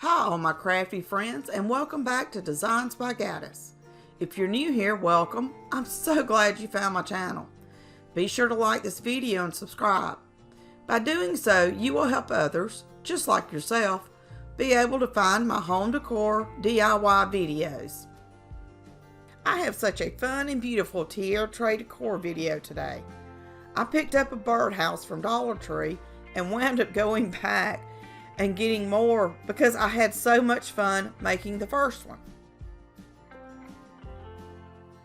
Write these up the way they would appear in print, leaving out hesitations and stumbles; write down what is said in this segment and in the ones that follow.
Hi all my crafty friends, and welcome back to Designs by Gaddis. If you're new here, welcome. I'm so glad you found my channel. Be sure to like this video and subscribe. By doing so, you will help others, just like yourself, be able to find my home decor DIY videos. I have such a fun and beautiful Tier Tray Decor video today. I picked up a birdhouse from Dollar Tree and wound up going back and getting more because I had so much fun making the first one.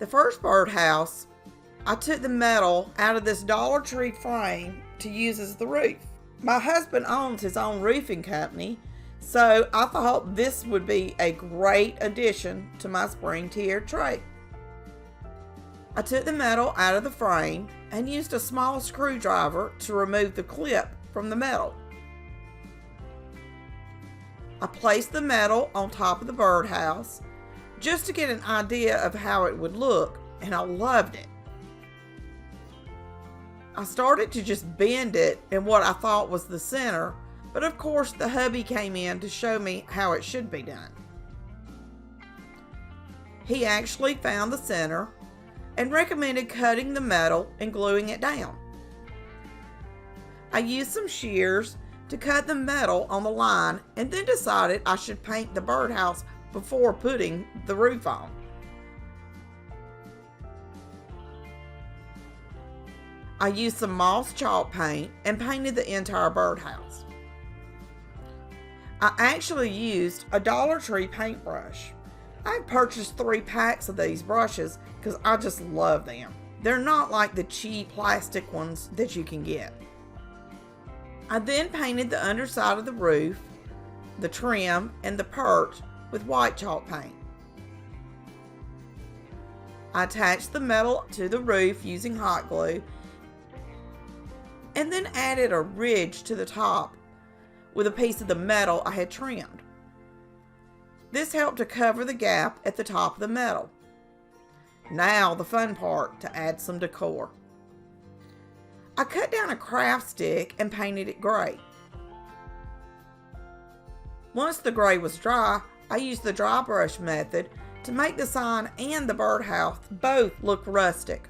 The first birdhouse, I took the metal out of this Dollar Tree frame to use as the roof. My husband owns his own roofing company, so I thought this would be a great addition to my spring tier tray. I took the metal out of the frame and used a small screwdriver to remove the clip from the metal. I placed the metal on top of the birdhouse just to get an idea of how it would look, and I loved it. I started to just bend it in what I thought was the center, but of course the hubby came in to show me how it should be done. He actually found the center and recommended cutting the metal and gluing it down. I used some shears to cut the metal on the line and then decided I should paint the birdhouse before putting the roof on. I used some moss chalk paint and painted the entire birdhouse. I actually used a Dollar Tree paintbrush. I purchased 3 packs of these brushes because I just love them. They're not like the cheap plastic ones that you can get. I then painted the underside of the roof, the trim, and the perch with white chalk paint. I attached the metal to the roof using hot glue and then added a ridge to the top with a piece of the metal I had trimmed. This helped to cover the gap at the top of the metal. Now the fun part, to add some decor. I cut down a craft stick and painted it gray. Once the gray was dry, I used the dry brush method to make the sign and the birdhouse both look rustic.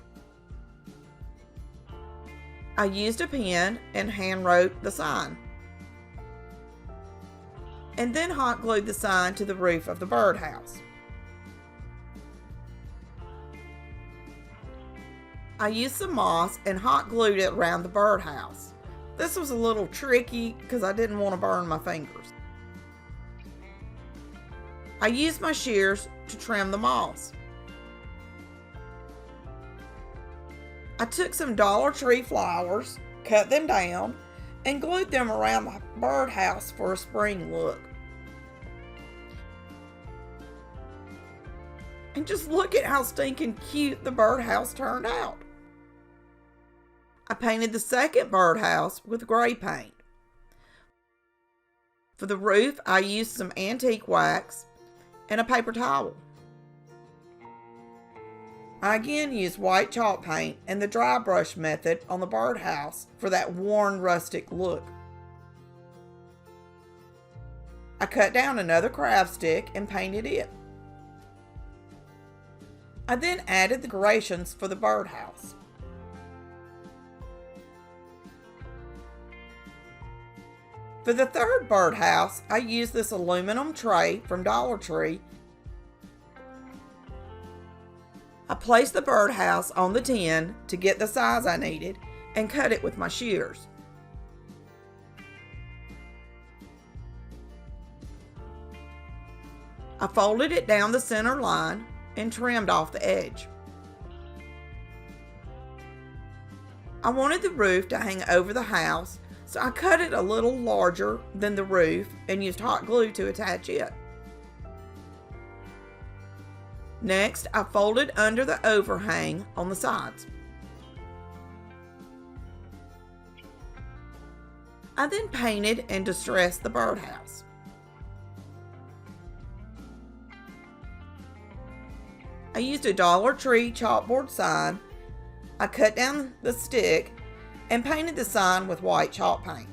I used a pen and hand wrote the sign, and then hot glued the sign to the roof of the birdhouse. I used some moss and hot glued it around the birdhouse. This was a little tricky because I didn't want to burn my fingers. I used my shears to trim the moss. I took some Dollar Tree flowers, cut them down, and glued them around the birdhouse for a spring look. And just look at how stinking cute the birdhouse turned out. I painted the second birdhouse with gray paint. For the roof, I used some antique wax and a paper towel. I again used white chalk paint and the dry brush method on the birdhouse for that worn rustic look. I cut down another craft stick and painted it. I then added the decorations for the birdhouse. For the third birdhouse, I used this aluminum tray from Dollar Tree. I placed the birdhouse on the tin to get the size I needed and cut it with my shears. I folded it down the center line and trimmed off the edge. I wanted the roof to hang over the house, so I cut it a little larger than the roof and used hot glue to attach it. Next, I folded under the overhang on the sides. I then painted and distressed the birdhouse. I used a Dollar Tree chalkboard sign. I cut down the stick and painted the sign with white chalk paint.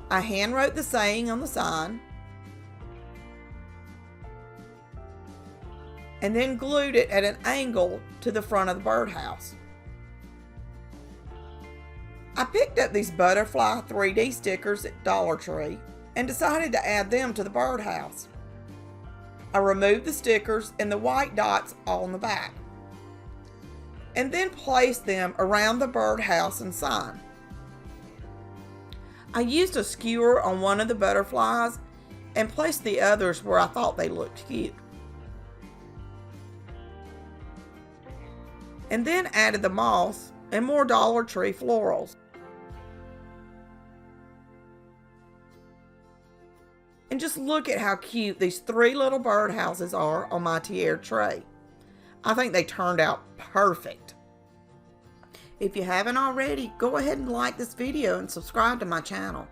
I handwrote the saying on the sign and then glued it at an angle to the front of the birdhouse. I picked up these butterfly 3D stickers at Dollar Tree and decided to add them to the birdhouse. I removed the stickers and the white dots on the back, and then placed them around the birdhouse and sign. I used a skewer on one of the butterflies and placed the others where I thought they looked cute. And then added the moss and more Dollar Tree florals. And just look at how cute these 3 little birdhouses are on my tier tray. I think they turned out perfect. If you haven't already, go ahead and like this video and subscribe to my channel.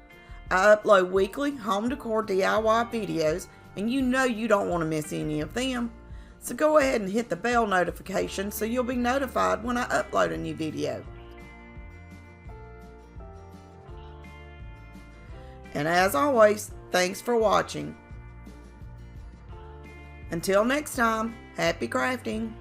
I upload weekly home decor DIY videos, and you know you don't want to miss any of them. So go ahead and hit the bell notification so you'll be notified when I upload a new video. And as always, thanks for watching. Until next time, happy crafting!